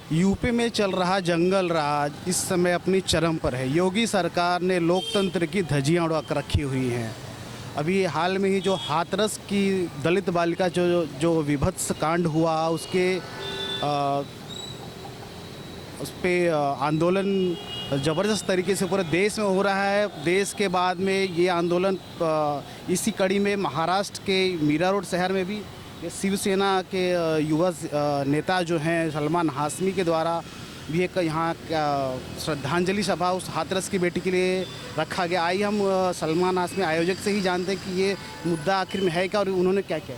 UP में चल रहा जंगल राज इस समय अपनी चरम पर है। योगी सरकार ने लोकतंत्र की धज्जियां उड़ा कर रखी हुई हैं। अभी हाल में ही जो हाथरस की दलित बालिका जो जो विभत्स कांड हुआ उस पे आंदोलन ज़बरदस्त तरीके से पूरे देश में हो रहा है। देश के बाद में ये आंदोलन इसी कड़ी में महाराष्ट्र के मीरा रोड शहर में भी शिवसेना के युवा नेता जो हैं सलमान हाशमी के द्वारा भी एक यहाँ श्रद्धांजलि सभा उस हाथरस की बेटी के लिए रखा गया। आइए हम सलमान हाशमी आयोजक से ही जानते हैं कि ये मुद्दा आखिर में है क्या और उन्होंने क्या किया।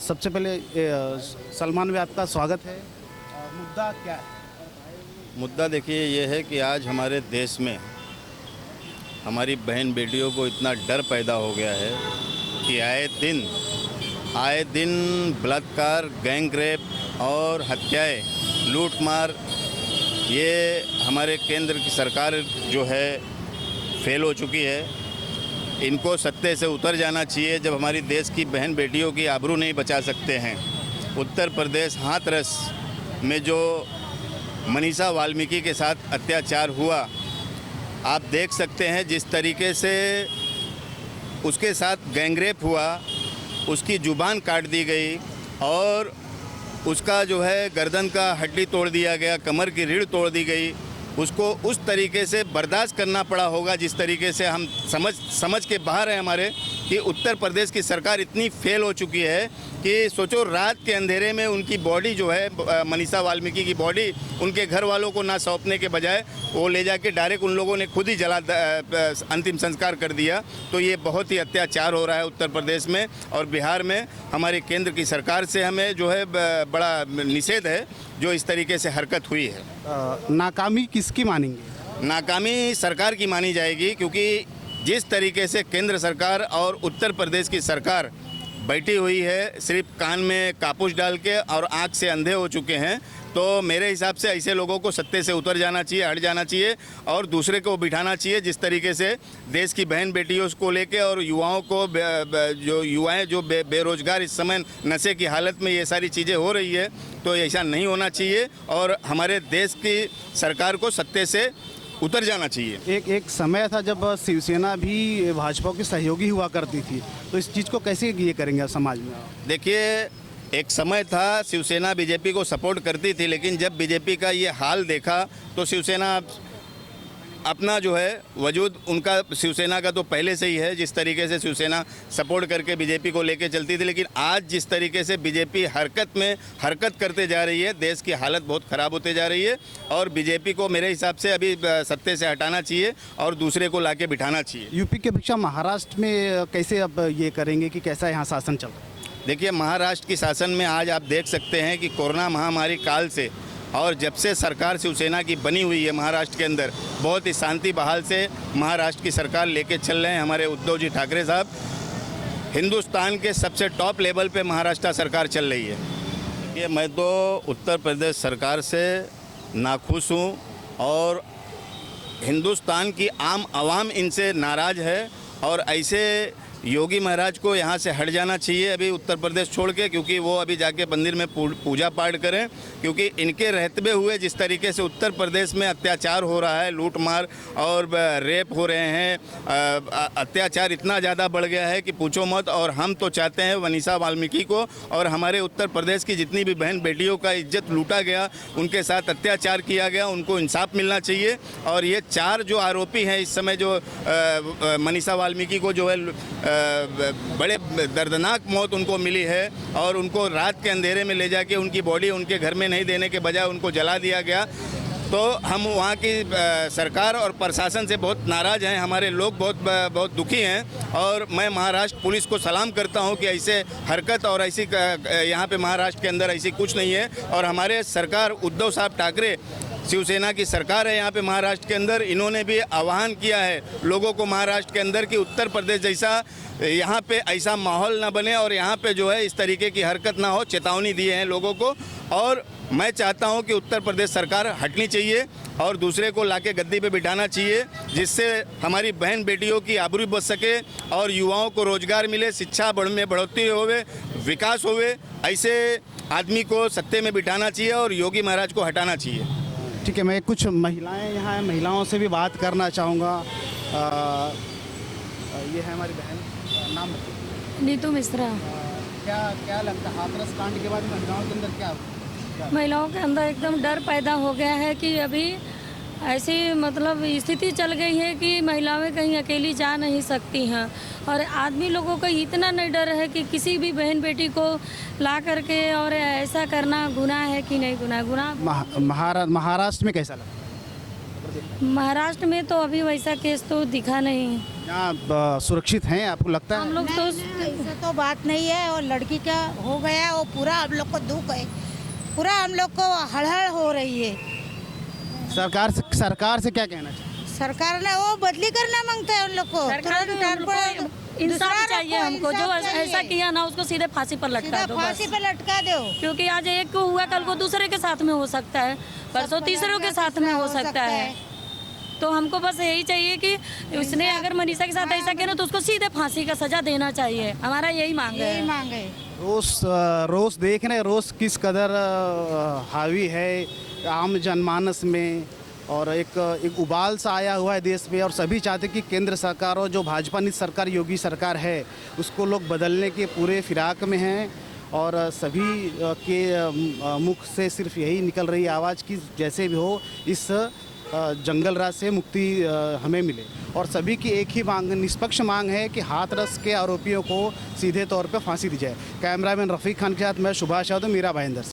सबसे पहले सलमान भाई आपका स्वागत है। मुद्दा क्या है? मुद्दा देखिए ये है कि आज हमारे देश में हमारी बहन बेटियों को इतना डर पैदा हो गया है कि आए दिन बलात्कार, गैंग रेप और हत्याएं, लूटमार, ये हमारे केंद्र की सरकार जो है फेल हो चुकी है। इनको सत्ते से उतर जाना चाहिए। जब हमारी देश की बहन बेटियों की आबरू नहीं बचा सकते हैं। उत्तर प्रदेश हाथरस में जो मनीषा वाल्मीकि के साथ अत्याचार हुआ, आप देख सकते हैं जिस तरीके से उसके साथ गैंगरेप हुआ, उसकी जुबान काट दी गई और उसका जो है गर्दन का हड्डी तोड़ दिया गया, कमर की रीढ़ तोड़ दी गई। उसको उस तरीके से बर्दाश्त करना पड़ा होगा जिस तरीके से हम समझ के बाहर है हमारे कि उत्तर प्रदेश की सरकार इतनी फेल हो चुकी है कि सोचो रात के अंधेरे में उनकी बॉडी जो है मनीषा वाल्मीकि की बॉडी उनके घर वालों को ना सौंपने के बजाय वो ले जाके डायरेक्ट उन लोगों ने खुद ही अंतिम संस्कार कर दिया। तो ये बहुत ही अत्याचार हो रहा है उत्तर प्रदेश में और बिहार में। हमारे केंद्र की सरकार से हमें जो है बड़ा निषेध है जो इस तरीके से हरकत हुई है। नाकामी किसकी मानेंगे? नाकामी सरकार की मानी जाएगी, क्योंकि जिस तरीके से केंद्र सरकार और उत्तर प्रदेश की सरकार बैठी हुई है सिर्फ कान में कापूस डाल के और आँख से अंधे हो चुके हैं, तो मेरे हिसाब से ऐसे लोगों को सत्ते से उतर जाना चाहिए, हट जाना चाहिए और दूसरे को बिठाना चाहिए। जिस तरीके से देश की बहन बेटियों को लेके और युवाओं को जो युवाएं जो बेरोजगार इस समय नशे की हालत में ये सारी चीज़ें हो रही है, तो ऐसा नहीं होना चाहिए और हमारे देश की सरकार को सत्ते से उतर जाना चाहिए। एक समय था जब शिवसेना भी भाजपा की सहयोगी हुआ करती थी, तो इस चीज़ को कैसे ये करेंगे समाज में? देखिए, एक समय था शिवसेना बीजेपी को सपोर्ट करती थी, लेकिन जब बीजेपी का ये हाल देखा तो शिवसेना अपना जो है वजूद उनका शिवसेना का तो पहले से ही है। जिस तरीके से शिवसेना सपोर्ट करके बीजेपी को लेके चलती थी, लेकिन आज जिस तरीके से बीजेपी हरकत करते जा रही है, देश की हालत बहुत ख़राब होते जा रही है और बीजेपी को मेरे हिसाब से अभी सत्ते से हटाना चाहिए और दूसरे को लाके बिठाना चाहिए। यूपी की अपेक्षा महाराष्ट्र में कैसे अब ये करेंगे कि कैसा यहाँ शासन चल रहा है? देखिए, महाराष्ट्र की शासन में आज आप देख सकते हैं कि कोरोना महामारी काल से और जब से सरकार शिवसेना की बनी हुई है महाराष्ट्र के अंदर, बहुत ही शांति बहाल से महाराष्ट्र की सरकार लेके चल रहे हैं हमारे उद्धव जी ठाकरे साहब। हिंदुस्तान के सबसे टॉप लेवल पे महाराष्ट्र सरकार चल रही है। ये मैं तो उत्तर प्रदेश सरकार से नाखुश हूँ और हिंदुस्तान की आम आवाम इनसे नाराज़ है और ऐसे योगी महाराज को यहाँ से हट जाना चाहिए अभी उत्तर प्रदेश छोड़ के, क्योंकि वो अभी जाके मंदिर में पूजा पाठ करें, क्योंकि इनके रहते हुए जिस तरीके से उत्तर प्रदेश में अत्याचार हो रहा है, लूटमार और रेप हो रहे हैं, अत्याचार इतना ज़्यादा बढ़ गया है कि पूछो मत। और हम तो चाहते हैं मनीषा वाल्मीकि को और हमारे उत्तर प्रदेश की जितनी भी बहन बेटियों का इज्जत लूटा गया, उनके साथ अत्याचार किया गया, उनको इंसाफ मिलना चाहिए। और ये 4 जो आरोपी हैं इस समय जो मनीषा वाल्मीकि को जो है बड़े दर्दनाक मौत उनको मिली है और उनको रात के अंधेरे में ले जाके उनकी बॉडी उनके घर में नहीं देने के बजाय उनको जला दिया गया। तो हम वहाँ की सरकार और प्रशासन से बहुत नाराज़ हैं। हमारे लोग बहुत दुखी हैं और मैं महाराष्ट्र पुलिस को सलाम करता हूँ कि ऐसे हरकत और ऐसी यहाँ पे महाराष्ट्र के अंदर ऐसी कुछ नहीं है। और हमारे सरकार उद्धव साहब ठाकरे शिवसेना की सरकार है यहाँ पे महाराष्ट्र के अंदर, इन्होंने भी आह्वान किया है लोगों को महाराष्ट्र के अंदर कि उत्तर प्रदेश जैसा यहाँ पे ऐसा माहौल ना बने और यहाँ पे जो है इस तरीके की हरकत ना हो, चेतावनी दिए हैं लोगों को। और मैं चाहता हूँ कि उत्तर प्रदेश सरकार हटनी चाहिए और दूसरे को लाके गद्दी पे बिठाना चाहिए, जिससे हमारी बहन बेटियों की आबरू बच सके और युवाओं को रोजगार मिले, शिक्षा में बढ़ोतरी होवे, विकास होवे। ऐसे आदमी को सत्ते में बिठाना चाहिए और योगी महाराज को हटाना चाहिए। ठीक है, मैं कुछ महिलाएं यहाँ हैं, महिलाओं से भी बात करना चाहूँगा। ये है हमारी बहन, नाम बताइए। नीतू मिश्रा। क्या क्या लगता है हाथरस कांड के बाद महिलाओं के अंदर क्या महिलाओं के अंदर एकदम डर पैदा हो गया है कि अभी ऐसी मतलब स्थिति चल गई है कि महिलाएं कहीं अकेली जा नहीं सकती हैं, और आदमी लोगों को इतना नहीं डर है कि किसी भी बहन बेटी को ला करके और ऐसा करना गुनाह है कि नहीं गुनाह। महाराष्ट्र में कैसा लगा? महाराष्ट्र में तो अभी वैसा केस तो दिखा नहीं। यहाँ सुरक्षित हैं आपको लगता है? हम लोग तो ऐसा तो बात नहीं है, और लड़की का हो गया वो पूरा हम लोग को दुख है, पूरा हम लोग को हड़हड़ हो रही है। सरकार से क्या कहना चाहिए? सरकार ने वो बदली करना मांगता है उन लोग को, सरकार को हम लोग को इंसाफ चाहिए हमको, जो ऐसा किया ना उसको सीधे फांसी पर लटका दो, फांसी पे लटका दो। क्योंकि आज एक को हुआ कल को दूसरे के साथ में हो सकता है, परसों तीसरे के साथ में हो सकता है। तो हमको बस यही चाहिए कि उसने अगर मनीषा के साथ ऐसा किया ना तो उसको सीधे फांसी का सजा देना चाहिए, हमारा यही मांग है। यही मांग है। रोज देख रहे हैं रोज किस कदर हावी है आम जनमानस में, और एक उबाल सा आया हुआ है देश में, और सभी चाहते कि केंद्र सरकार और जो भाजपा नीति सरकार योगी सरकार है उसको लोग बदलने के पूरे फिराक में हैं, और सभी के मुख से सिर्फ यही निकल रही आवाज़ कि जैसे भी हो इस जंगल राज से मुक्ति हमें मिले। और सभी की एक ही मांग, निष्पक्ष मांग है कि हाथरस के आरोपियों को सीधे तौर पर फांसी दी जाए। कैमरामैन रफ़ीक खान के साथ मैं सुभाष यादव, मीरा भाईंदर।